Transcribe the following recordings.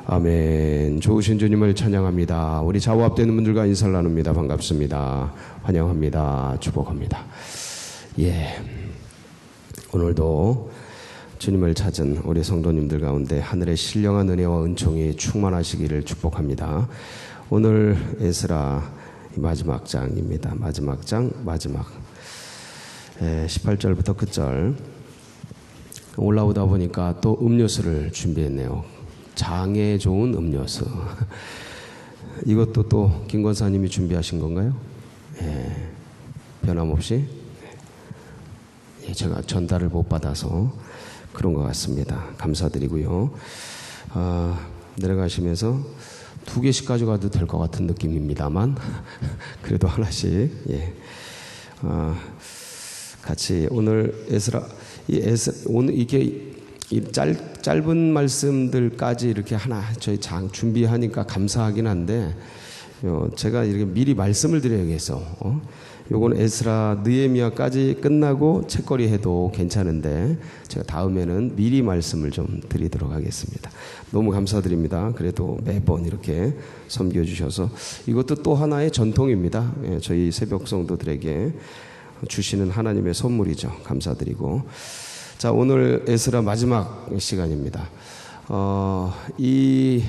아멘. 좋으신 주님을 찬양합니다. 우리 좌우합되는 분들과 인사를 나눕니다. 반갑습니다. 환영합니다. 축복합니다. 오늘도 주님을 찾은 우리 성도님들 가운데 하늘의 신령한 은혜와 은총이 충만하시기를 축복합니다. 오늘 에스라 마지막 장입니다. 마지막 장, 마지막 18절부터 끝절 올라오다 보니까 또 음료수를 준비했네요. 장에 좋은 음료수. 이것도 또 김 권사님이 준비하신 건가요? 변함없이 제가 전달을 못 받아서 그런 것 같습니다. 감사드리고요. 내려가시면서 2개씩 가져가도 될 것 같은 느낌입니다만 그래도 하나씩 같이 오늘 오늘 이게 짧은 말씀들까지 이렇게 하나 저희 장 준비하니까 감사하긴 한데 제가 이렇게 미리 말씀을 드려야겠어. 요건 에스라 느헤미야까지 끝나고 책거리 해도 괜찮은데 제가 다음에는 미리 말씀을 좀 드리도록 하겠습니다. 너무 감사드립니다. 그래도 매번 이렇게 섬겨주셔서 이것도 또 하나의 전통입니다. 저희 새벽 성도들에게 주시는 하나님의 선물이죠. 감사드리고, 자, 오늘 에스라 마지막 시간입니다. 이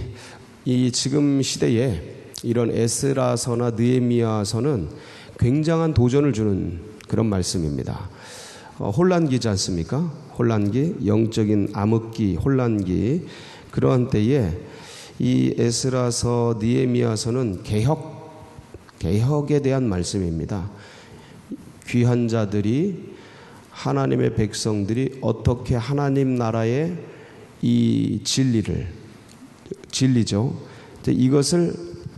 지금 시대에 이런 에스라서나 느헤미야서는 굉장한 도전을 주는 그런 말씀입니다. 혼란기지 않습니까? 혼란기, 영적인 암흑기, 혼란기. 그러한 때에 이 에스라서, 느헤미야서는 개혁에 대한 말씀입니다. 귀한 자들이, 하나님의 백성들이 어떻게 하나님 나라의 이 진리죠. 이것을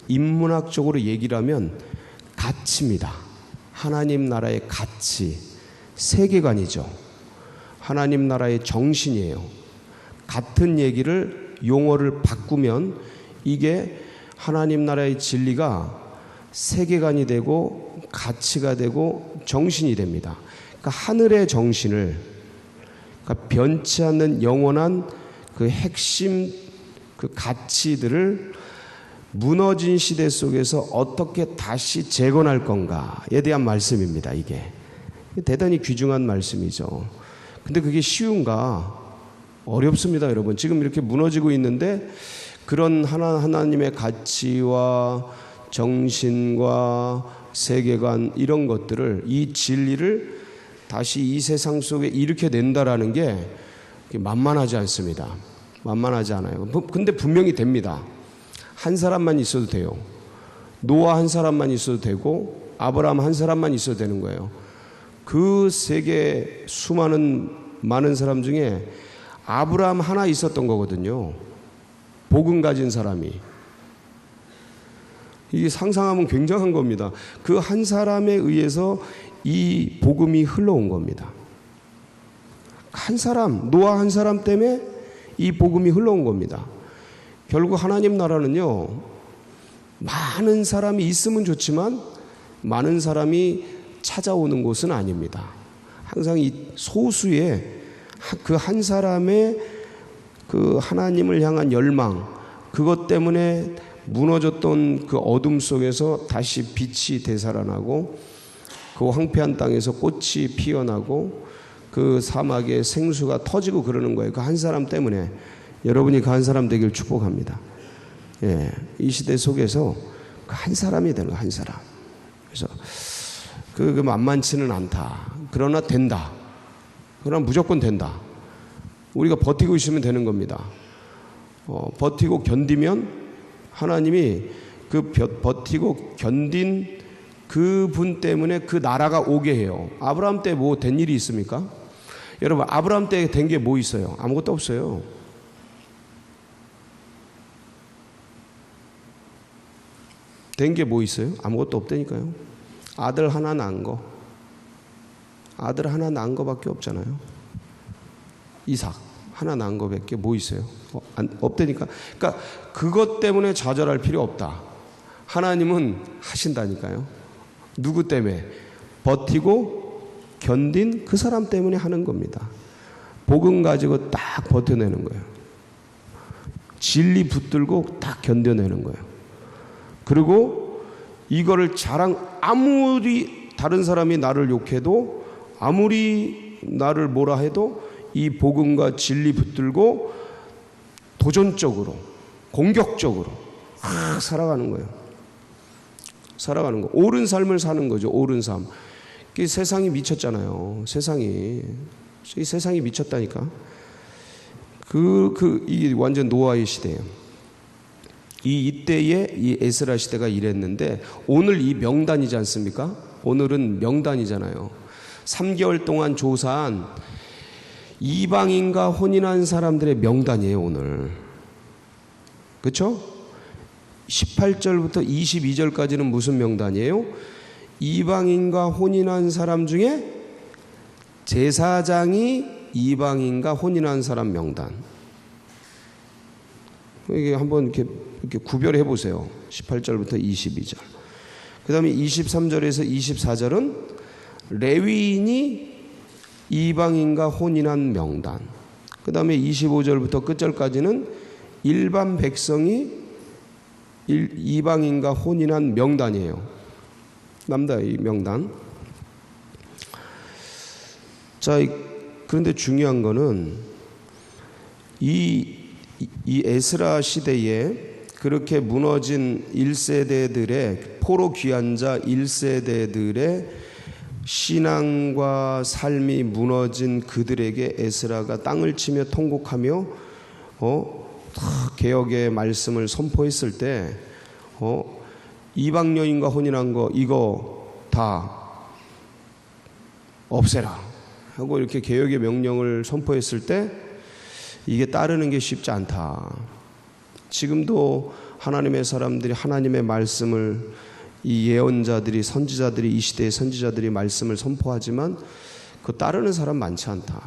인문학적으로 얘기를 하면 가치입니다. 하나님 나라의 가치, 세계관이죠. 하나님 나라의 정신이에요. 같은 얘기를 용어를 바꾸면 이게 하나님 나라의 진리가 세계관이 되고 가치가 되고 정신이 됩니다. 그러니까 하늘의 정신을, 그러니까 변치 않는 영원한 그 핵심 그 가치들을 무너진 시대 속에서 어떻게 다시 재건할 건가에 대한 말씀입니다. 이게 대단히 귀중한 말씀이죠. 근데 그게 쉬운가? 어렵습니다, 여러분. 지금 이렇게 무너지고 있는데 그런 하나님의 가치와 정신과 세계관, 이런 것들을, 이 진리를 다시 이 세상 속에 일으켜낸다라는 게 만만하지 않습니다. 만만하지 않아요. 근데 분명히 됩니다. 한 사람만 있어도 돼요. 노아 한 사람만 있어도 되고 아브라함 한 사람만 있어도 되는 거예요. 그 세계 많은 사람 중에 아브라함 하나 있었던 거거든요. 복음 가진 사람이. 이게 상상하면 굉장한 겁니다. 그 한 사람에 의해서 이 복음이 흘러온 겁니다. 한 사람, 노아 한 사람 때문에 이 복음이 흘러온 겁니다. 결국 하나님 나라는요, 많은 사람이 있으면 좋지만 많은 사람이 찾아오는 곳은 아닙니다. 항상 이 소수의 그 한 사람의 그 하나님을 향한 열망, 그것 때문에 무너졌던 그 어둠 속에서 다시 빛이 되살아나고 그 황폐한 땅에서 꽃이 피어나고 그 사막에 생수가 터지고 그러는 거예요. 그 한 사람 때문에. 여러분이 그 한 사람 되길 축복합니다. 이 시대 속에서 그 한 사람이 되는 거예요. 한 사람. 그래서 그 만만치는 않다. 그러나 된다. 그러나 무조건 된다. 우리가 버티고 있으면 되는 겁니다. 버티고 견디면 하나님이 그 버티고 견딘 그분 때문에 그 나라가 오게 해요. 아브라함 때 뭐 된 일이 있습니까? 여러분, 아브라함 때 된 게 뭐 있어요? 아무것도 없어요. 된 게 뭐 있어요? 아무것도 없다니까요. 아들 하나 낳은 거. 아들 하나 낳은 거밖에 없잖아요. 이삭 하나 낳은 거밖에 뭐 있어요? 없다니까. 그러니까 그것 때문에 좌절할 필요 없다. 하나님은 하신다니까요. 누구 때문에? 버티고 견딘 그 사람 때문에 하는 겁니다. 복음 가지고 딱 버텨내는 거예요. 진리 붙들고 딱 견뎌내는 거예요. 그리고 이거를 아무리 다른 사람이 나를 욕해도, 아무리 나를 뭐라 해도 이 복음과 진리 붙들고 도전적으로, 공격적으로 살아가는 거예요. 살아가는 거. 옳은 삶을 사는 거죠. 옳은 삶. 세상이 미쳤잖아요. 이 세상이 미쳤다니까. 이게 완전 노아의 시대예요. 이때에 이 에스라 시대가 이랬는데, 오늘 이 명단이지 않습니까? 오늘은 명단이잖아요. 3개월 동안 조사한 이방인과 혼인한 사람들의 명단이에요, 오늘. 그렇죠? 18절부터 22절까지는 무슨 명단이에요? 이방인과 혼인한 사람 중에 제사장이 이방인과 혼인한 사람 명단. 이게 한번 이렇게 구별해 보세요. 18절부터 22절. 그 다음에 23절에서 24절은 레위인이 이방인과 혼인한 명단. 그 다음에 25절부터 끝절까지는 일반 백성이 이방인과 혼인한 명단이에요. 남다의 명단. 자, 그런데 중요한 거는 이 에스라 시대에 그렇게 무너진 1세대들의, 포로 귀한 자 1세대들의 신앙과 삶이 무너진 그들에게 에스라가 땅을 치며 통곡하며 개혁의 말씀을 선포했을 때 이방 여인과 혼인한 거 이거 다 없애라 하고 이렇게 개혁의 명령을 선포했을 때 이게 따르는 게 쉽지 않다. 지금도 하나님의 사람들이 하나님의 말씀을, 이 예언자들이, 선지자들이, 이 시대의 선지자들이 말씀을 선포하지만 그 따르는 사람 많지 않다.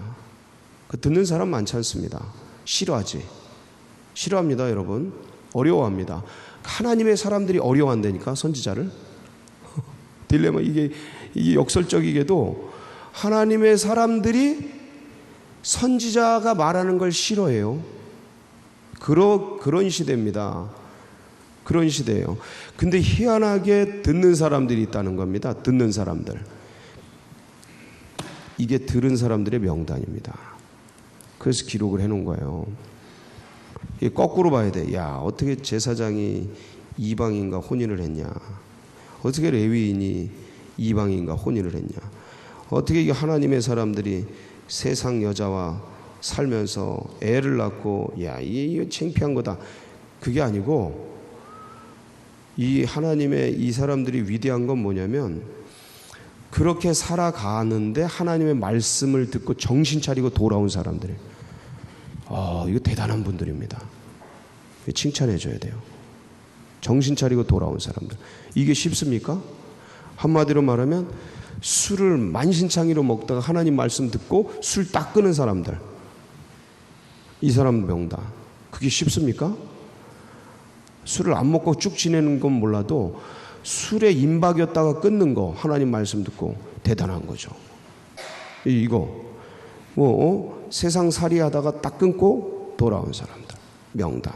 그 듣는 사람 많지 않습니다. 싫어합니다, 여러분. 어려워합니다. 하나님의 사람들이 어려워한다니까, 선지자를. 딜레마. 이게 역설적이게도 하나님의 사람들이 선지자가 말하는 걸 싫어해요. 그런 시대입니다. 그런 시대예요. 근데 희한하게 듣는 사람들이 있다는 겁니다. 듣는 사람들. 이게 들은 사람들의 명단입니다. 그래서 기록을 해놓은 거예요. 이게 거꾸로 봐야 돼. 야, 어떻게 제사장이 이방인과 혼인을 했냐? 어떻게 레위인이 이방인과 혼인을 했냐? 어떻게 이게 하나님의 사람들이 세상 여자와 살면서 애를 낳고, 야, 이게 창피한 거다. 그게 아니고, 이 하나님의 이 사람들이 위대한 건 뭐냐면, 그렇게 살아가는데 하나님의 말씀을 듣고 정신 차리고 돌아온 사람들이에요. 이거 대단한 분들입니다. 칭찬해줘야 돼요. 정신 차리고 돌아온 사람들. 이게 쉽습니까? 한마디로 말하면 술을 만신창이로 먹다가 하나님 말씀 듣고 술 딱 끄는 사람들. 이 사람 명단. 그게 쉽습니까? 술을 안 먹고 쭉 지내는 건 몰라도 술에 임박이었다가 끊는 거, 하나님 말씀 듣고 대단한 거죠. 이거 세상 살이 하다가 딱 끊고 돌아온 사람들 명단.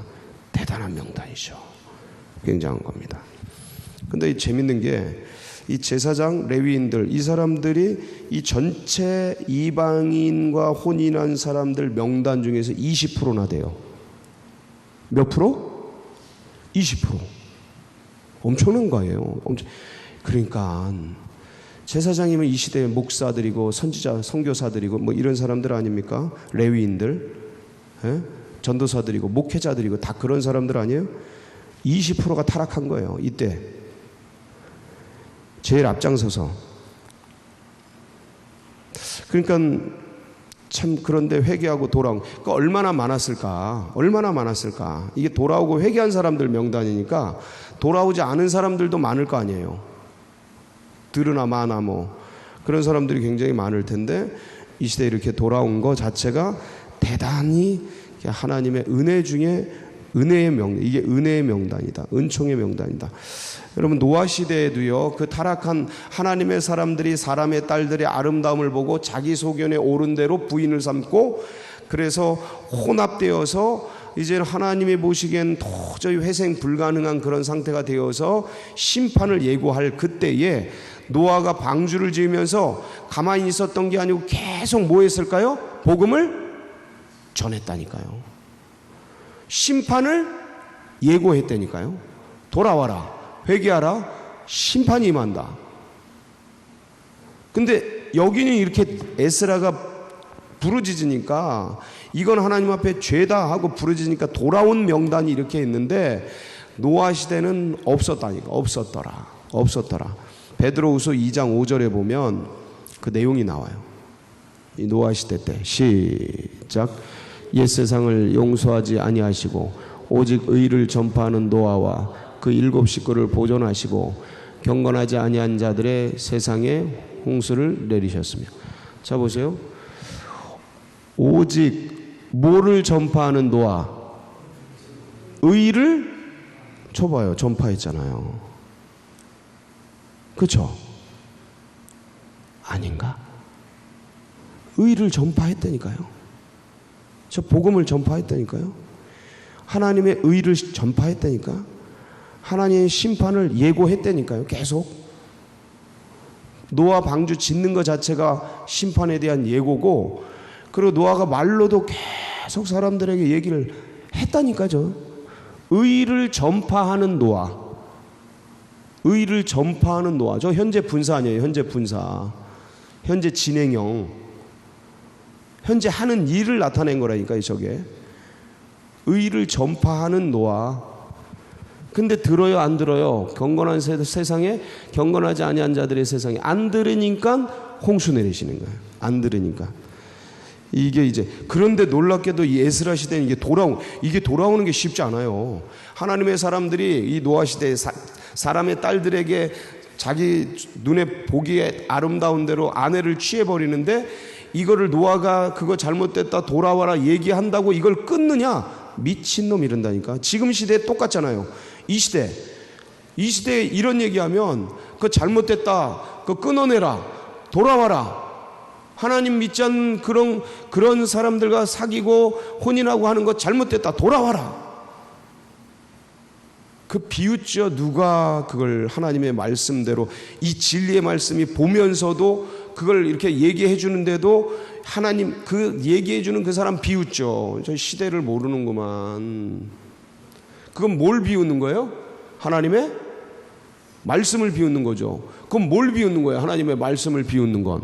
대단한 명단이죠. 굉장한 겁니다. 근데 재밌는 게 이 제사장, 레위인들, 이 사람들이 이 전체 이방인과 혼인한 사람들 명단 중에서 20%나 돼요. 몇 프로? 20%. 엄청난 거예요. 그러니까 제사장이면 이 시대의 목사들이고 선지자, 선교사들이고 뭐 이런 사람들 아닙니까? 레위인들, 전도사들이고 목회자들이고 다 그런 사람들 아니에요? 20%가 타락한 거예요. 이때 제일 앞장서서. 그러니까 참, 그런데 회개하고 돌아온, 그러니까 얼마나 많았을까? 이게 돌아오고 회개한 사람들 명단이니까 돌아오지 않은 사람들도 많을 거 아니에요. 들으나 마나 뭐 그런 사람들이 굉장히 많을 텐데, 이 시대에 이렇게 돌아온 거 자체가 대단히 하나님의 은혜 중에 은혜의 명단, 이게 은혜의 명단이다. 은총의 명단이다. 여러분, 노아 시대에도요, 그 타락한 하나님의 사람들이 사람의 딸들의 아름다움을 보고 자기 소견에 옳은 대로 부인을 삼고, 그래서 혼합되어서 이제 하나님이 보시기엔 도저히 회생 불가능한 그런 상태가 되어서 심판을 예고할 그때에 노아가 방주를 지으면서 가만히 있었던 게 아니고 계속 뭐 했을까요? 복음을 전했다니까요. 심판을 예고했다니까요. 돌아와라, 회개하라, 심판이 임한다. 근데 여기는 이렇게 에스라가 부르짖으니까 이건 하나님 앞에 죄다 하고 부르짖으니까 돌아온 명단이 이렇게 있는데 노아 시대는 없었다니까. 없었더라. 베드로후서 2장 5절에 보면 그 내용이 나와요. 이 노아 시대 때 시작. 옛 세상을 용서하지 아니하시고 오직 의를 전파하는 노아와 그 7 식구를 보존하시고 경건하지 아니한 자들의 세상에 홍수를 내리셨으며. 자 보세요. 오직 뭐를 전파하는 노아? 의를 쳐봐요. 전파했잖아요. 그렇죠? 아닌가? 의를 전파했다니까요. 저 복음을 전파했다니까요. 하나님의 의를 전파했다니까. 하나님의 심판을 예고했다니까요. 계속 노아 방주 짓는 것 자체가 심판에 대한 예고고, 그리고 노아가 말로도 계속 사람들에게 얘기를 했다니까죠. 의를 전파하는 노아. 의를 전파하는 노아. 저 현재 분사 아니에요. 현재 분사. 현재 진행형. 현재 하는 일을 나타낸 거라니까요. 저게. 의를 전파하는 노아. 근데 들어요, 안 들어요? 경건한 세상에, 경건하지 아니한 자들의 세상에 안 들으니까 홍수 내리시는 거예요. 안 들으니까. 이게 이제, 그런데 놀랍게도 이 에스라 시대는 이게 돌아오는 게 쉽지 않아요. 하나님의 사람들이 이 노아 시대에 사람의 딸들에게 자기 눈에 보기에 아름다운 대로 아내를 취해버리는데, 이거를 노아가 그거 잘못됐다 돌아와라 얘기한다고 이걸 끊느냐? 미친놈 이런다니까. 지금 시대에 똑같잖아요. 이 시대에 이런 얘기하면 그거 잘못됐다, 그거 끊어내라, 돌아와라. 하나님 믿지 않는 그런 사람들과 사귀고 혼인하고 하는 거 잘못됐다, 돌아와라. 그 비웃죠. 누가 그걸 하나님의 말씀대로, 이 진리의 말씀이 보면서도 그걸 이렇게 얘기해 주는데도 하나님 그 얘기해 주는 그 사람 비웃죠. 저 시대를 모르는구만. 그건 뭘 비웃는 거예요? 하나님의 말씀을 비웃는 거죠. 그건 뭘 비웃는 거예요? 하나님의 말씀을 비웃는 건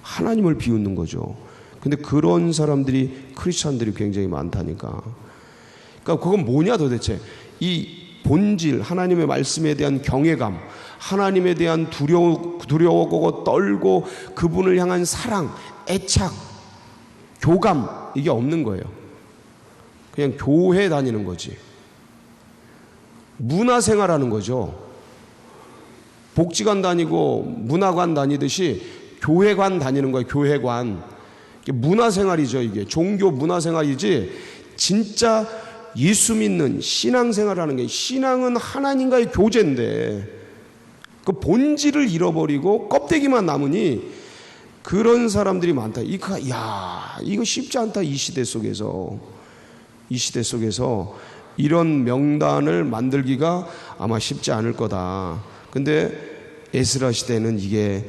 하나님을 비웃는 거죠. 근데 그런 사람들이, 크리스찬들이 굉장히 많다니까. 그러니까 그건 뭐냐 도대체. 이 본질, 하나님의 말씀에 대한 경외감, 하나님에 대한 두려워하고 떨고 그분을 향한 사랑, 애착, 교감, 이게 없는 거예요. 그냥 교회 다니는 거지. 문화생활하는 거죠. 복지관 다니고 문화관 다니듯이 교회관 다니는 거예요. 교회관. 문화생활이죠. 이게 종교 문화생활이지 진짜 예수 믿는 신앙생활하는 게, 신앙은 하나님과의 교제인데 그 본질을 잃어버리고 껍데기만 남으니 그런 사람들이 많다. 이거 쉽지 않다. 이 시대 속에서 이런 명단을 만들기가 아마 쉽지 않을 거다. 근데 에스라 시대는 이게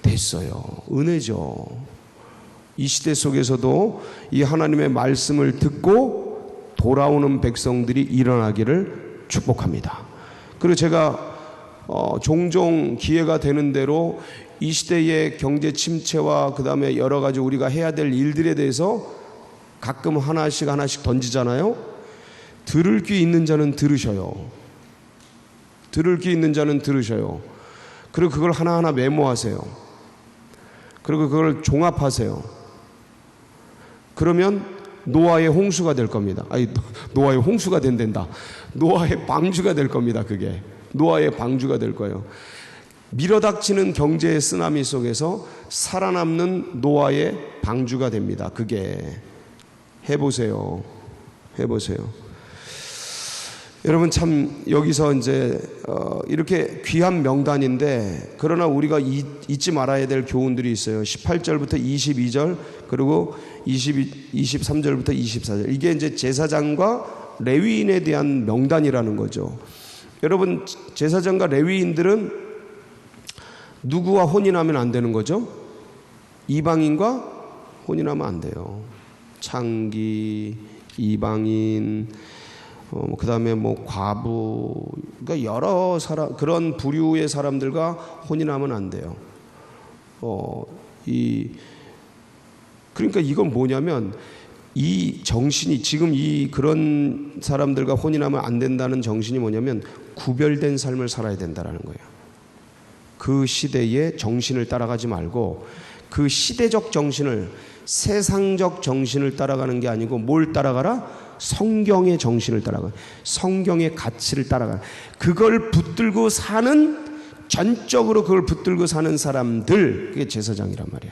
됐어요. 은혜죠. 이 시대 속에서도 이 하나님의 말씀을 듣고 돌아오는 백성들이 일어나기를 축복합니다. 그리고 제가 종종 기회가 되는 대로 이 시대의 경제 침체와 그 다음에 여러 가지 우리가 해야 될 일들에 대해서 가끔 하나씩 던지잖아요. 들을 귀 있는 자는 들으셔요. 들을 귀 있는 자는 들으셔요. 그리고 그걸 하나하나 메모하세요. 그리고 그걸 종합하세요. 그러면 노아의 홍수가 될 겁니다. 노아의 홍수가 된단다. 노아의 방주가 될 겁니다. 그게 노아의 방주가 될 거예요. 밀어닥치는 경제의 쓰나미 속에서 살아남는 노아의 방주가 됩니다. 그게 해보세요. 여러분 참 여기서 이제 이렇게 귀한 명단인데 그러나 우리가 잊지 말아야 될 교훈들이 있어요. 18절부터 22절 그리고 23절부터 24절 이게 이제 제사장과 레위인에 대한 명단이라는 거죠. 여러분 제사장과 레위인들은 누구와 혼인하면 안 되는 거죠? 이방인과 혼인하면 안 돼요. 창기, 이방인, 그 다음에 뭐 과부, 그러니까 여러 사람, 그런 부류의 사람들과 혼인하면 안 돼요. 그러니까 이건 뭐냐면, 이 정신이, 지금 그런 사람들과 혼인하면 안 된다는 정신이 뭐냐면, 구별된 삶을 살아야 된다는 거예요. 그 시대의 정신을 따라가지 말고, 그 시대적 정신을, 세상적 정신을 따라가는 게 아니고, 뭘 따라가라? 성경의 정신을 따라가, 성경의 가치를 따라가, 그걸 붙들고 사는, 전적으로 그걸 붙들고 사는 사람들, 그게 제사장이란 말이야.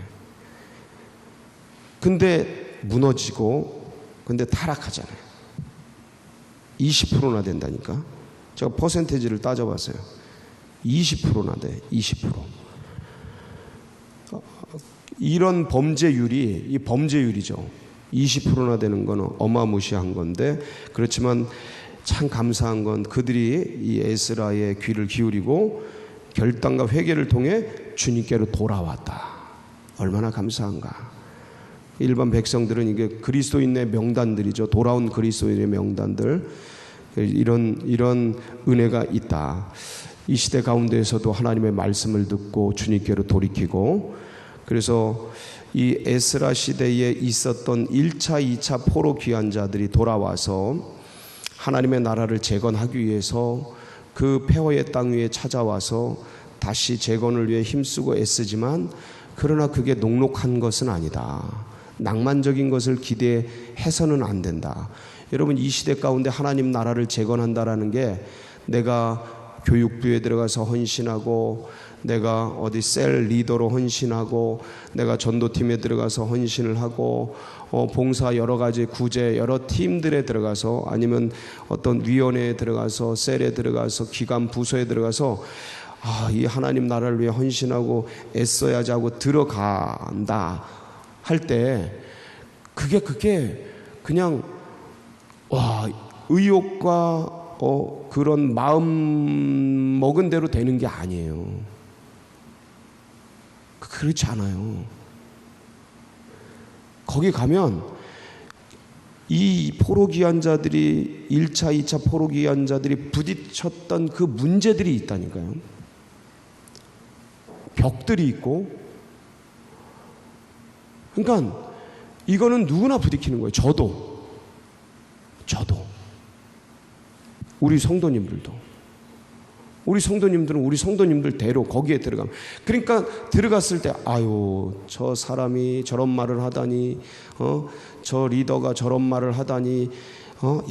근데 무너지고, 근데 타락하잖아요. 20%나 된다니까. 제가 퍼센테이지를 따져봤어요. 20%나 돼. 20%. 이런 범죄율이, 이 범죄율이죠. 20%나 되는 건 어마무시한 건데, 그렇지만 참 감사한 건 그들이 이 에스라의 귀를 기울이고 결단과 회개를 통해 주님께로 돌아왔다. 얼마나 감사한가. 일반 백성들은 이게 그리스도인의 명단들이죠. 돌아온 그리스도인의 명단들. 이런 은혜가 있다. 이 시대 가운데에서도 하나님의 말씀을 듣고 주님께로 돌이키고, 그래서 이 에스라 시대에 있었던 1차, 2차 포로 귀환자들이 돌아와서 하나님의 나라를 재건하기 위해서 그 폐허의 땅 위에 찾아와서 다시 재건을 위해 힘쓰고 애쓰지만, 그러나 그게 녹록한 것은 아니다. 낭만적인 것을 기대해서는 안 된다. 여러분, 이 시대 가운데 하나님 나라를 재건한다라는 게 내가 교육부에 들어가서 헌신하고, 내가 어디 셀 리더로 헌신하고, 내가 전도팀에 들어가서 헌신을 하고, 봉사 여러 가지 구제 여러 팀들에 들어가서, 아니면 어떤 위원회에 들어가서, 셀에 들어가서, 기관 부서에 들어가서 이 하나님 나라를 위해 헌신하고 애써야지 하고 들어간다 할 때, 그게 그냥 의욕과 그런 마음 먹은 대로 되는 게 아니에요. 그렇지 않아요. 거기 가면 이 포로귀환자들이, 1차, 2차 포로귀환자들이 부딪혔던 그 문제들이 있다니까요. 벽들이 있고. 그러니까 이거는 누구나 부딪히는 거예요. 저도. 우리 성도님들도. 우리 성도님들은 우리 성도님들대로 거기에 들어가면, 그러니까 들어갔을 때 저 사람이 저런 말을 하다니, 저 리더가 저런 말을 하다니,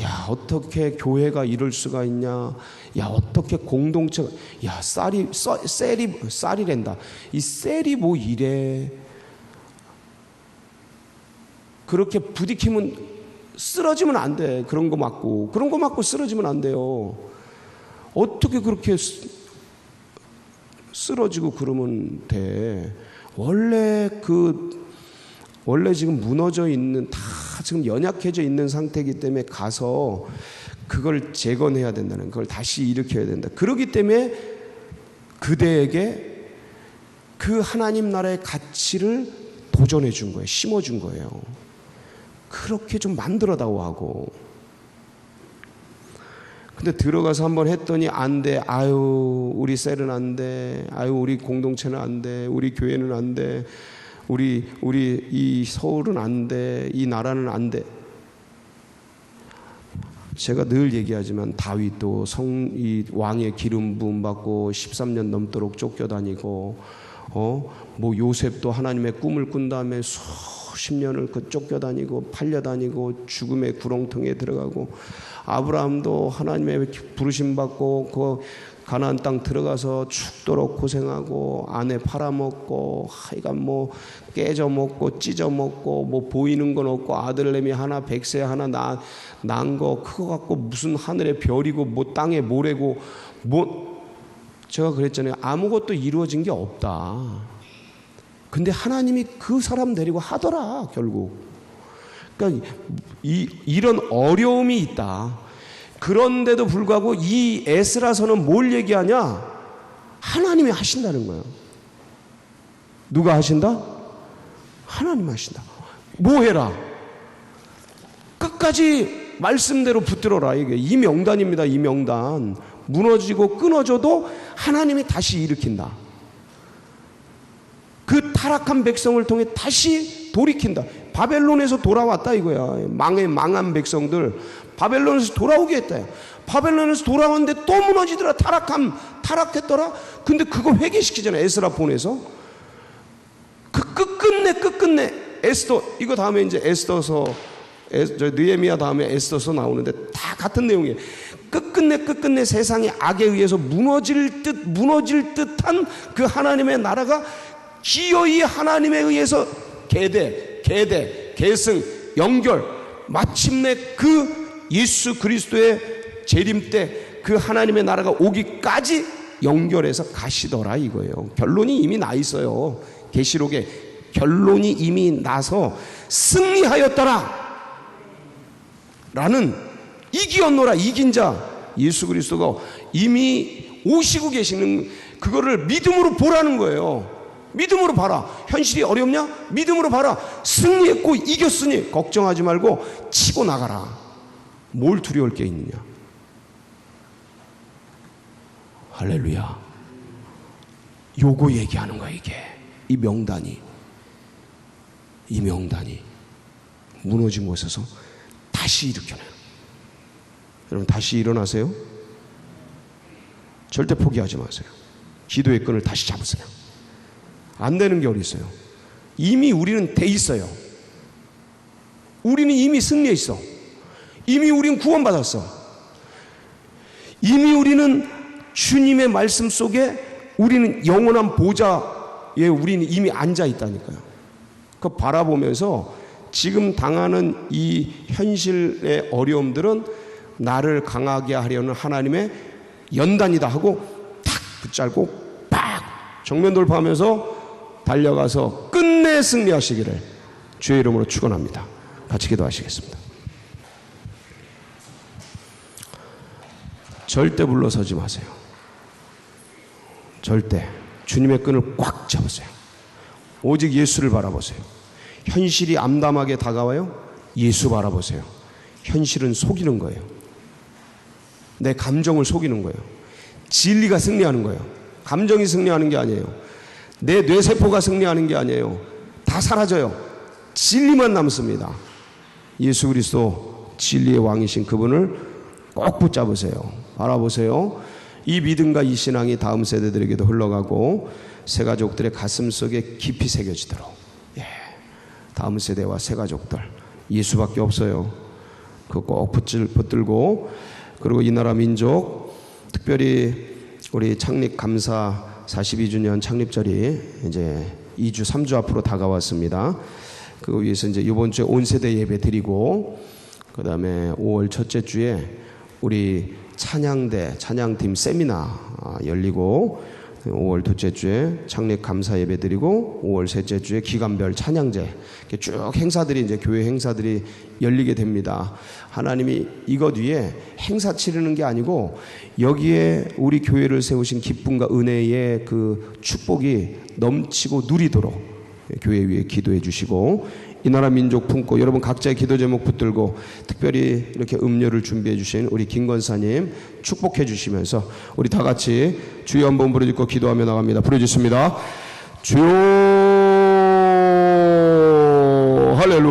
야 어떻게 교회가 이럴 수가 있냐, 야 어떻게 공동체가, 야 쌀이란다, 이 셀이 뭐 이래. 그렇게 부딪히면 쓰러지면 안 돼. 그런 거 맞고 쓰러지면 안 돼요. 어떻게 그렇게 쓰러지고 그러면 돼. 원래 지금 무너져 있는, 다 지금 연약해져 있는 상태이기 때문에 가서 그걸 재건해야 된다는, 그걸 다시 일으켜야 된다. 그렇기 때문에 그대에게 그 하나님 나라의 가치를 도전해 준 거예요. 심어 준 거예요. 그렇게 좀 만들어다오 하고. 근데 들어가서 한번 했더니 안 돼. 우리 셀은 안 돼. 우리 공동체는 안 돼. 우리 교회는 안 돼. 우리 이 서울은 안 돼. 이 나라는 안 돼. 제가 늘 얘기하지만 다윗도 이 왕의 기름 부음 받고 13년 넘도록 쫓겨다니고, 뭐 요셉도 하나님의 꿈을 꾼 다음에 수십 년을 쫓겨다니고 팔려다니고 죽음의 구렁텅이에 들어가고, 아브라함도 하나님의 부르심 받고 그 가나안 땅 들어가서 죽도록 고생하고 아내 팔아먹고 하여간 뭐 깨져먹고 찢어먹고 뭐 보이는 건 없고 아들내미 하나 백세 하나 난 거 그거 갖고 무슨 하늘의 별이고 뭐 땅의 모래고 뭐, 제가 그랬잖아요. 아무것도 이루어진 게 없다. 근데 하나님이 그 사람 데리고 하더라 결국. 그러니까 이런 어려움이 있다. 그런데도 불구하고 이 에스라서는 뭘 얘기하냐? 하나님이 하신다는 거예요. 누가 하신다? 하나님 하신다. 뭐 해라? 끝까지 말씀대로 붙들어라. 이게 이 명단입니다. 이 명단. 무너지고 끊어져도 하나님이 다시 일으킨다. 그 타락한 백성을 통해 다시 돌이킨다. 바벨론에서 돌아왔다 이거야. 망한 백성들 바벨론에서 돌아오게 했다. 바벨론에서 돌아왔는데 또 무너지더라. 타락했더라. 근데 그거 회개시키잖아. 에스라 보내서. 그 끝끝내 에스더, 이거 다음에 이제 에스더서, 느헤미야 다음에 에스더서 나오는데 다 같은 내용이에요. 끝끝내 세상의 악에 의해서 무너질 듯한 그 하나님의 나라가 기어이 하나님에 의해서 계승, 연결, 마침내 그 예수 그리스도의 재림 때 그 하나님의 나라가 오기까지 연결해서 가시더라 이거예요. 결론이 이미 나 있어요. 계시록에 결론이 이미 나서 승리하였더라 라는, 이기었노라, 이긴 자 예수 그리스도가 이미 오시고 계시는, 그거를 믿음으로 보라는 거예요. 믿음으로 봐라. 현실이 어렵냐? 믿음으로 봐라. 승리했고 이겼으니 걱정하지 말고 치고 나가라. 뭘 두려울 게 있느냐? 할렐루야. 요거 얘기하는 거야 이게. 이 명단이 무너진 곳에서 다시 일으켜내요. 여러분 다시 일어나세요. 절대 포기하지 마세요. 기도의 끈을 다시 잡으세요. 안 되는 게 어디 있어요? 이미 우리는 돼 있어요. 우리는 이미 승리해 있어. 이미 우리는 구원받았어. 이미 우리는 주님의 말씀 속에 우리는 영원한 보좌에 우리는 이미 앉아 있다니까요. 그거 바라보면서 지금 당하는 이 현실의 어려움들은 나를 강하게 하려는 하나님의 연단이다 하고 탁 붙잡고 팍 정면 돌파하면서 달려가서 끝내 승리하시기를 주의 이름으로 축원합니다. 같이 기도하시겠습니다. 절대 물러서지 마세요. 절대 주님의 끈을 꽉 잡으세요. 오직 예수를 바라보세요. 현실이 암담하게 다가와요. 예수 바라보세요. 현실은 속이는 거예요. 내 감정을 속이는 거예요. 진리가 승리하는 거예요. 감정이 승리하는 게 아니에요. 내 뇌세포가 승리하는 게 아니에요. 다 사라져요. 진리만 남습니다. 예수 그리스도 진리의 왕이신 그분을 꼭 붙잡으세요. 바라보세요. 이 믿음과 이 신앙이 다음 세대들에게도 흘러가고 새가족들의 가슴 속에 깊이 새겨지도록, 다음 세대와 새가족들 예수밖에 없어요. 그거 꼭 붙들고, 그리고 이 나라 민족, 특별히 우리 창립 감사 42주년 창립절이 이제 2주 3주 앞으로 다가왔습니다. 그 위해서 이제 이번 주에 온 세대 예배 드리고, 그 다음에 5월 첫째 주에 우리 찬양팀 세미나 열리고, 5월 둘째 주에 창립 감사 예배 드리고, 5월 셋째 주에 기간별 찬양제, 이렇게 쭉 행사들이 이제 교회 행사들이 열리게 됩니다. 하나님이 이것 위에 행사 치르는 게 아니고 여기에 우리 교회를 세우신 기쁨과 은혜의 그 축복이 넘치고 누리도록 교회 위에 기도해 주시고, 이 나라 민족 품고 여러분 각자의 기도 제목 붙들고 특별히 이렇게 음료를 준비해 주신 우리 김건사님 축복해 주시면서 우리 다 같이 주여 한번 부르짖고 기도하며 나갑니다. 부르짖습니다. 주여 할렐루야.